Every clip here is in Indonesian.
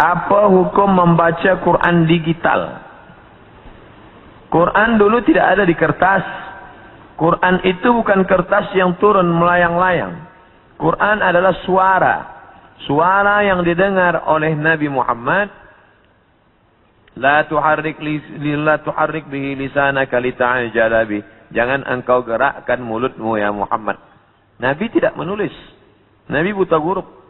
Apa hukum membaca Quran digital? Quran dulu tidak ada di kertas. Quran itu bukan kertas yang turun melayang-layang. Quran adalah suara. Suara yang didengar oleh Nabi Muhammad. La tuharrik bihi lisanaka lita'jala bih. Jangan engkau gerakkan mulutmu ya Muhammad. Nabi tidak menulis. Nabi buta huruf.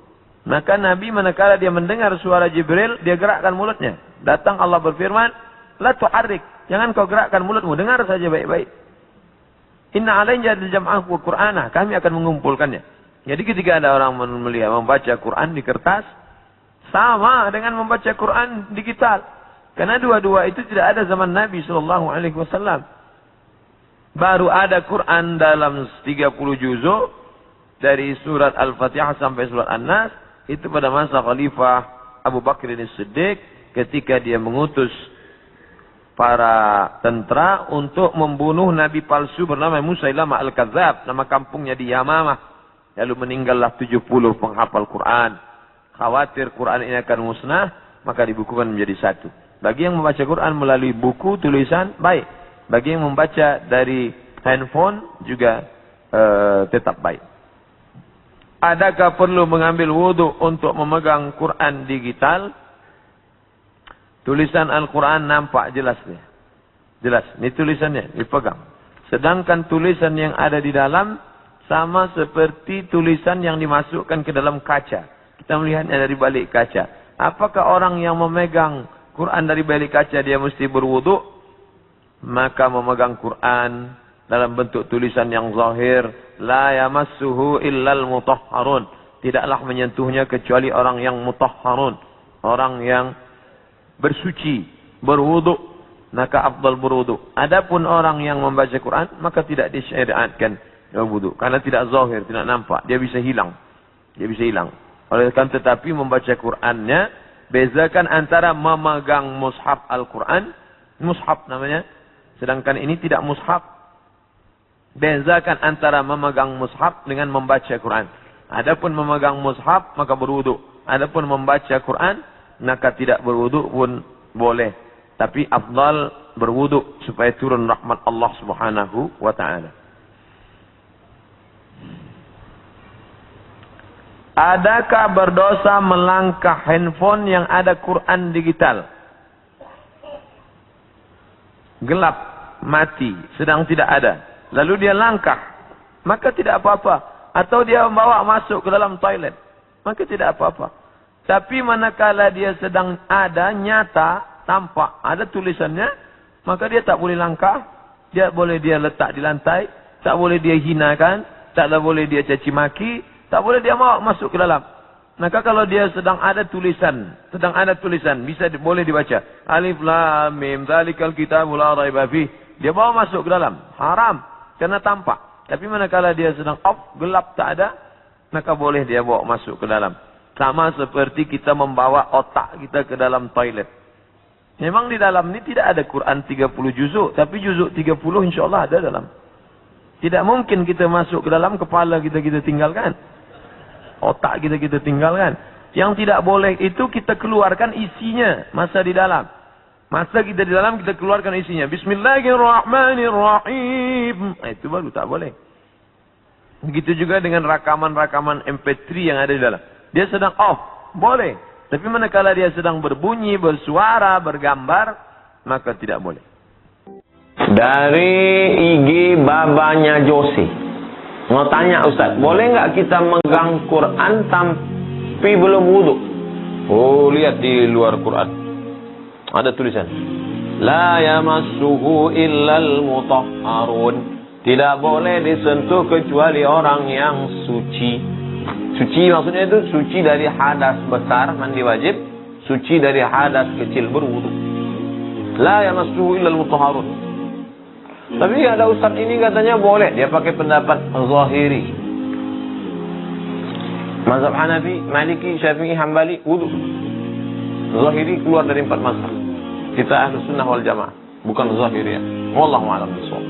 Maka Nabi manakala dia mendengar suara Jibril, dia gerakkan mulutnya. Datang Allah berfirman, la tuharrik. Jangan kau gerakkan mulutmu, dengar saja baik-baik. Inna alaina jam'ahu wa Qur'ana. Kami akan mengumpulkannya. Jadi ketika ada orang membaca Quran di kertas, sama dengan membaca Quran digital. Karena dua-dua itu tidak ada zaman Nabi SAW. Baru ada Quran dalam 30 juzuk dari surat Al-Fatihah sampai surat An-Nas. Itu pada masa Khalifah Abu Bakr As-Siddiq ketika dia mengutus para tentara untuk membunuh nabi palsu bernama Musailamah Al-Kadzab. Nama kampungnya di Yamamah. Lalu meninggallah 70 penghafal Quran. Khawatir Quran ini akan musnah, maka dibukukan menjadi satu. Bagi yang membaca Quran melalui buku tulisan, baik. Bagi yang membaca dari handphone juga tetap baik. Adakah perlu mengambil wudhu untuk memegang Quran digital? Tulisan Al-Quran nampak jelas dia. Jelas, ini tulisannya, dipegang. Sedangkan tulisan yang ada di dalam sama seperti tulisan yang dimasukkan ke dalam kaca. Kita melihatnya dari balik kaca. Apakah orang yang memegang Quran dari balik kaca dia mesti berwudhu? Maka memegang Quran dalam bentuk tulisan yang zahir, la yamassuhu illal mutahharun. Tidaklah menyentuhnya kecuali orang yang mutahharun, orang yang bersuci, berwudu, maka afdal berwudu. Adapun orang yang membaca Quran, maka tidak disyariatkan berwudu karena tidak zahir, tidak nampak, dia bisa hilang. Dia bisa hilang. Oleh karena tetapi membaca Qurannya, bezakan antara memegang mushaf Al-Quran, mushaf namanya, sedangkan ini tidak mushaf. Bezakan antara memegang mushaf dengan membaca Quran. Adapun memegang mushaf maka berwudu. Adapun membaca Quran maka tidak berwudu pun boleh. Tapi afdal berwudu supaya turun rahmat Allah Subhanahu wa taala. Adakah berdosa melangkah handphone yang ada Quran digital? Gelap, mati, sedang tidak ada. Lalu dia langkah, maka tidak apa-apa. Atau dia membawa masuk ke dalam toilet, maka tidak apa-apa. Tapi manakala dia sedang ada, nyata, tampak, ada tulisannya, maka dia tak boleh langkah. Dia boleh dia letak di lantai, tak boleh dia hinakan, tak boleh dia caci maki, tak boleh dia bawa masuk ke dalam. Maka kalau dia sedang ada tulisan, bisa boleh dibaca. Alif Lam Mim, dzalikal kitabul la raiba fih. Dia bawa masuk ke dalam, haram. Karena tampak. Tapi manakala dia sedang off, gelap, tak ada, maka boleh dia bawa masuk ke dalam. Sama seperti kita membawa otak kita ke dalam toilet. Memang di dalam ini tidak ada Quran 30 juzuk. Tapi juzuk 30 insyaAllah ada dalam. Tidak mungkin kita masuk ke dalam, kepala kita tinggalkan. Otak kita tinggalkan. Yang tidak boleh itu kita keluarkan isinya. Masa di dalam. Masa kita di dalam, kita keluarkan isinya. Bismillahirrahmanirrahim. Itu baru tak boleh. Begitu juga dengan rakaman-rakaman MP3 yang ada di dalam. Dia sedang off. Boleh. Tapi manakala dia sedang berbunyi, bersuara, bergambar, maka tidak boleh. Dari IG babanya Josi. Mau tanya Ustaz, boleh nggak kita megang Quran tapi belum wudu? Oh, lihat di luar Quran. Ada tulisan, la yamassuhu illal mutahharun. Tidak boleh disentuh kecuali orang yang suci. Suci maksudnya itu suci dari hadas besar, mandi wajib. Suci dari hadas kecil, berwudu. La yamassuhu illal mutahharun. Tapi ada ustaz ini katanya boleh. Dia pakai pendapat zahiri. Mazhab Hanafi, Maliki, Syafi'i, Hambali, wudu. Zahiri keluar dari 4 mazhab. Kita ahlu sunnah wal jamaah, bukan zahiriyah. Wallahu a'lam bishawab.